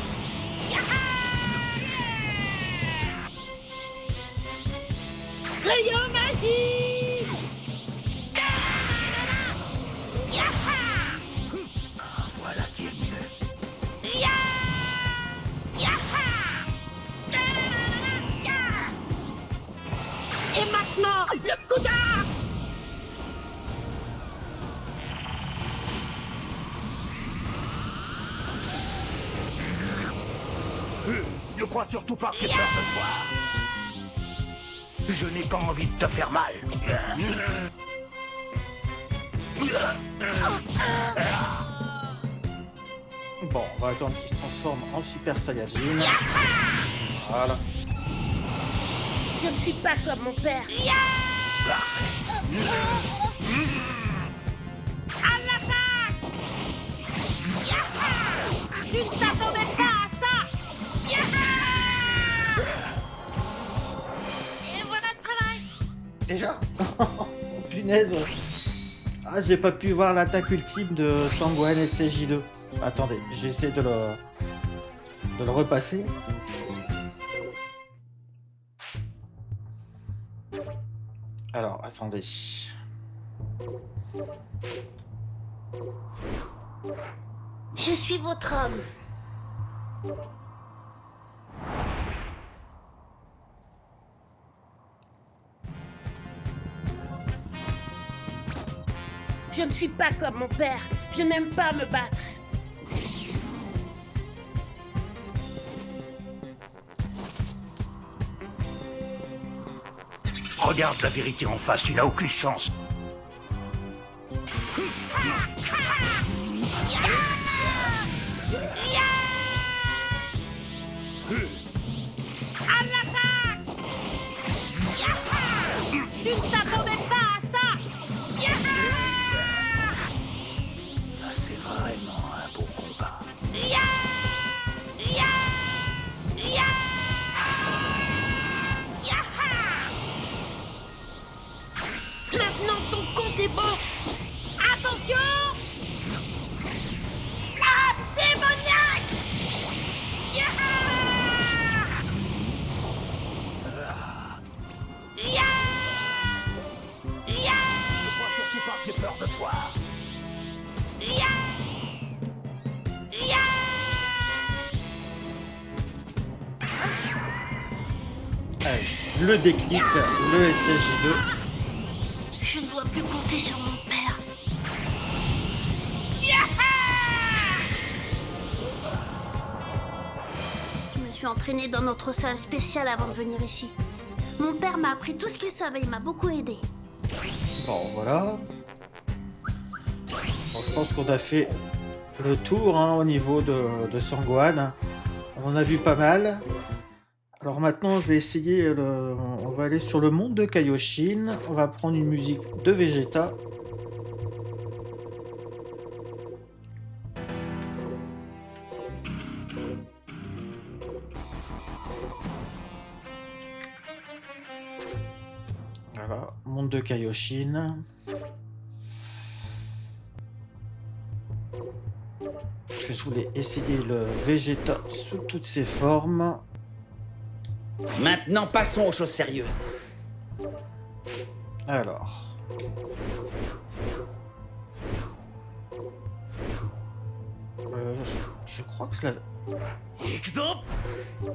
Rayon magique. Voilà qui est mieux. Et maintenant, le coup d'arc. Ne crois surtout pas que j'ai peur de toi. Je n'ai pas envie de te faire mal. Bon, on va attendre qu'il se transforme en Super Saiyajin. Voilà. Je ne suis pas comme mon père. À l'attaque. Tu ne t'attendais pas à ça. Et voilà le travail. Déjà. Punaise. Ah, j'ai pas pu voir l'attaque ultime de Sangohan et SJ2. Attendez, j'essaie de le repasser. Alors, attendez. Je suis votre homme. Je ne suis pas comme mon père. Je n'aime pas me battre. Regarde la vérité en face, tu n'as aucune chance. À l'attaque. Tu ne t'attendais pas à ça. Là, c'est vraiment un beau combat. Maintenant ton compte est bon. Attention. Snap démoniaque. Ne crois surtout pas que j'ai peur de toi. Allez, le déclic, le SJ2. Je ne dois plus compter sur mon père. Je me suis entraînée dans notre salle spéciale avant de venir ici. Mon père m'a appris tout ce qu'il savait, il m'a beaucoup aidé. Bon, voilà. Bon, je pense qu'on a fait le tour hein, au niveau de Sangohan. On en a vu pas mal. Alors maintenant, je vais essayer, on va aller sur le monde de Kaioshin. On va prendre une musique de Vegeta. Voilà, monde de Kaioshin. Je voulais essayer le Vegeta sous toutes ses formes. Maintenant, passons aux choses sérieuses. Alors. Je crois que je l'avais.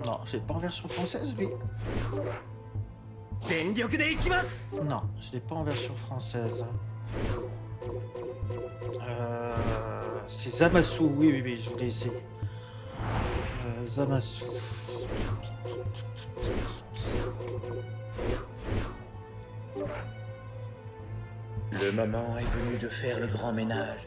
Non, j'ai pas en version française, lui. Non, je l'ai pas en version française. C'est Zamasu, oui, je voulais essayer. Zamasu. Le moment est venu de faire le grand ménage.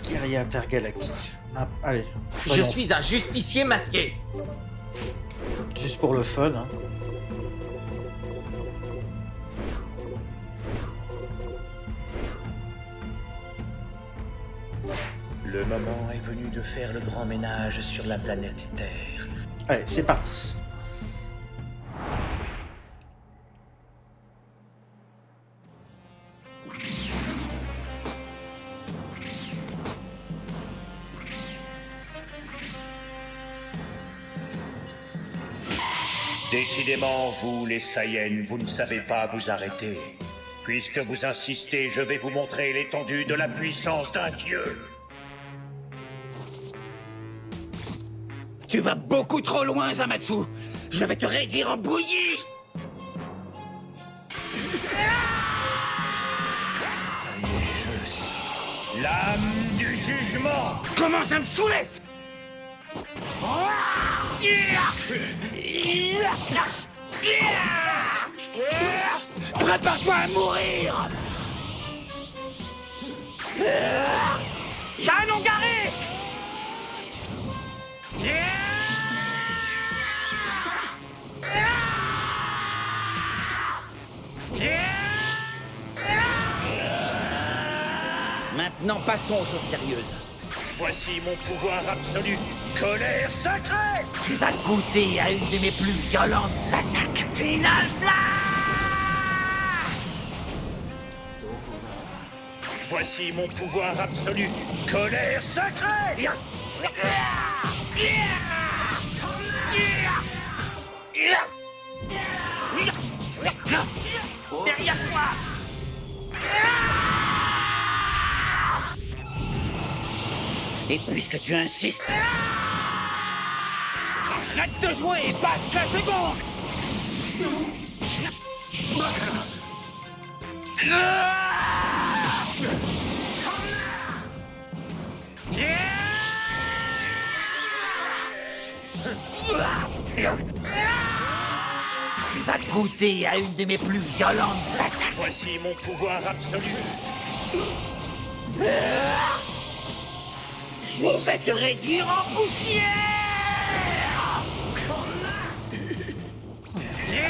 Guerrier intergalactique. Ah, allez. Je voyons. suis un justicier masqué. Juste pour le fun. Hein. Le moment est venu de faire le grand ménage sur la planète Terre. Allez, c'est parti. Décidément, vous, les Saiyans, vous ne savez pas vous arrêter. Puisque vous insistez, je vais vous montrer l'étendue de la puissance d'un dieu. Tu vas beaucoup trop loin, Zamatsu. Je vais te réduire en bouillie. L'âme du jugement. Commence à me saouler. Prépare-toi à mourir. Canon garé. Maintenant, passons aux choses sérieuses. Voici mon pouvoir absolu. Colère sacrée. Tu vas goûter à une de mes plus violentes attaques. Final Flash. Voici mon pouvoir absolu. Colère sacrée. Derrière toi. Et puisque tu insistes, arrête de jouer et passe la seconde. Tu vas goûter à une de mes plus violentes attaques. Voici mon pouvoir absolu. Je vais te réduire en poussière.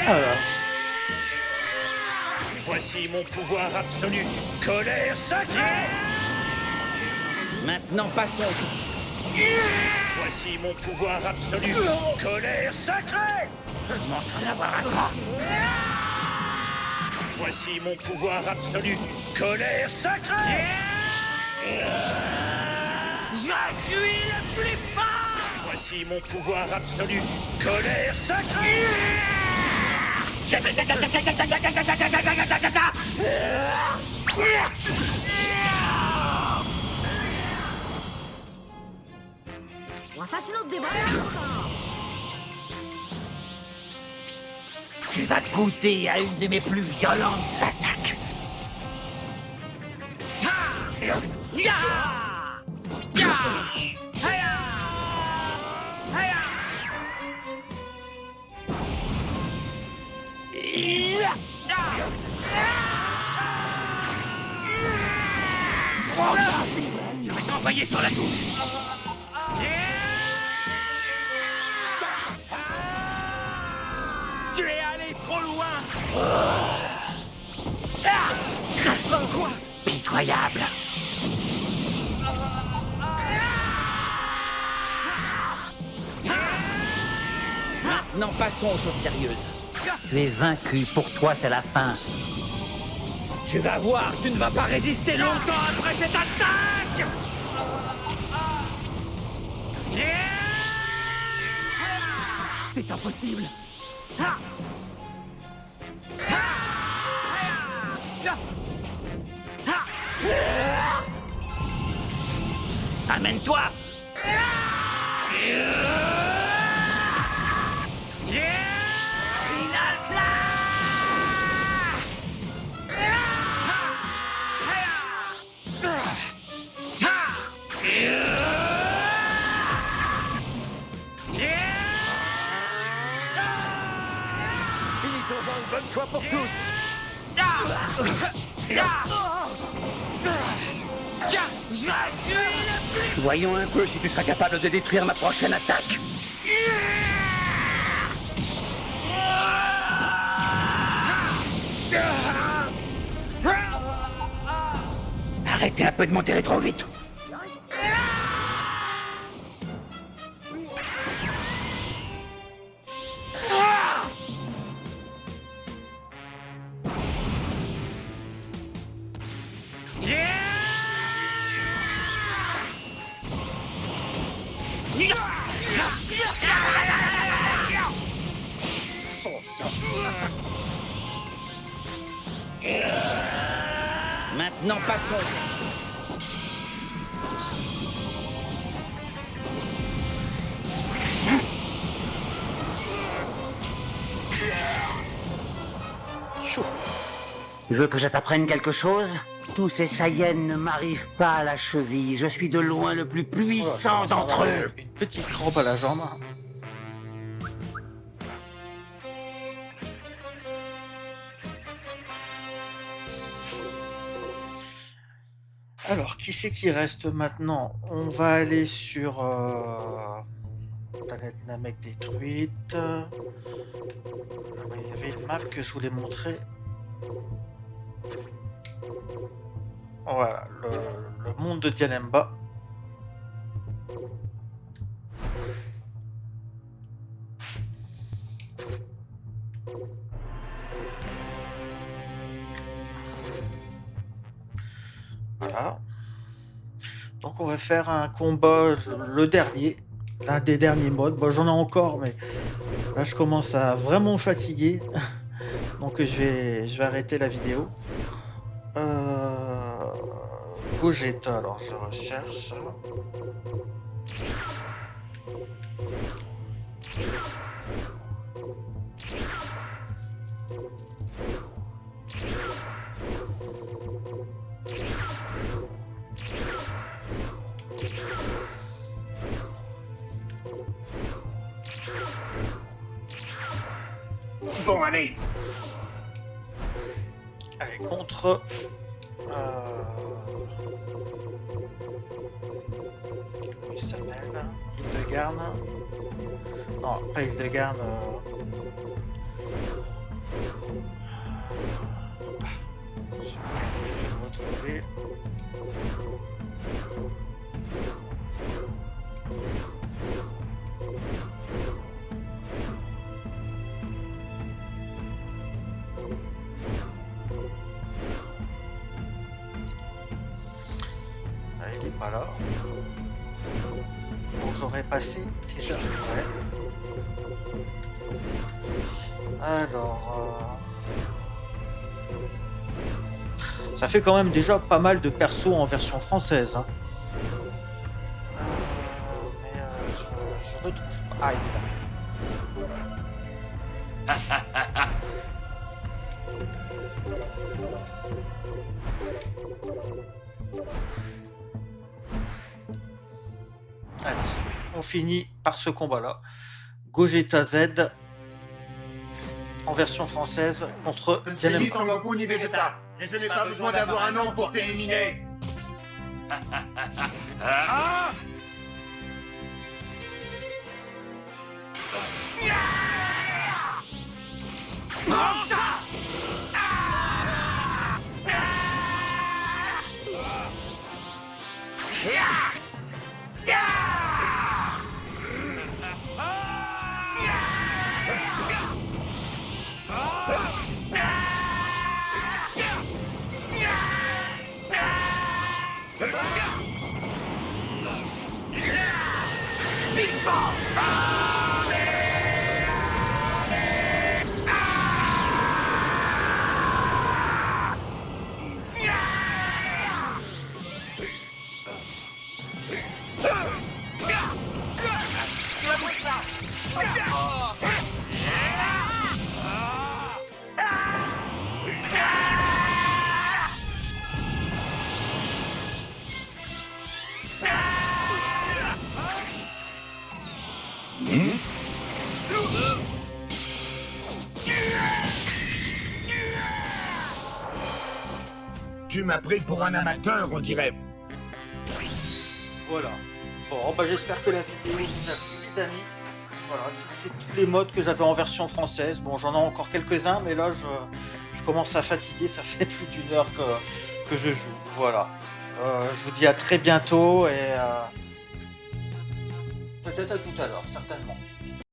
Alors. Voici mon pouvoir absolu. Colère sacrée. Maintenant, passons. Voici mon pouvoir absolu. Colère sacrée. Commence à en avoir un grand. Voici mon pouvoir absolu. Colère sacrée. Je suis le plus fort. Voici mon pouvoir absolu. Colère sacrée. Tu vas goûter à une de mes plus violentes attaques. Prends ça. Je vais t'envoyer sur la touche. Tu es allé trop loin. Quoi? Pitoyable. Maintenant, passons aux choses sérieuses. Tu es vaincu, pour toi c'est la fin. Tu vas voir, tu ne vas pas résister longtemps après cette attaque. C'est impossible. Amène-toi. Finissons-en une bonne fois pour toutes. Voyons un peu si tu seras capable de détruire ma prochaine attaque. Arrêtez un peu de m'enterrer trop vite. Maintenant, passons. Tu veux que je t'apprenne quelque chose? Tous ces Saiyans ne m'arrivent pas à la cheville. Je suis de loin le plus puissant d'entre eux. Une petite crampe à la jambe. Alors, qui c'est qui reste maintenant? On va aller sur Planète Namek détruite. Ah oui, il y avait une map que je voulais montrer. Voilà, le monde de Dianemba. Voilà. Donc on va faire un combat, le dernier, l'un des derniers modes. Bon, j'en ai encore, mais là je commence à vraiment fatiguer. Donc je vais arrêter la vidéo. Gogeta, alors je recherche. Bon, allez. Allez, contre... Comment il s'appelle? Hildegarde. Non, pas Hildegarde. Je vais le retrouver. Il n'est pas là. Donc j'aurais passé déjà. Ouais. Alors... Ça fait quand même déjà pas mal de persos en version française. Hein. Mais je le trouve pas. Ah, il est là. Allez, on finit par ce combat-là. Gogeta Z en version française contre Dianemba. Ni Son Goku ni Vegeta. Et je n'ai pas besoin d'avoir un nom pour t'éliminer. Ah! tu m'as pris pour un amateur, on dirait. Voilà. Bon, bah, j'espère que la vidéo vous a plu, les amis. Voilà, c'était tous les modes que j'avais en version française. Bon, j'en ai encore quelques-uns, mais là, je commence à fatiguer. Ça fait plus d'une heure que je joue. Voilà. Je vous dis à très bientôt et peut-être à tout à l'heure, certainement.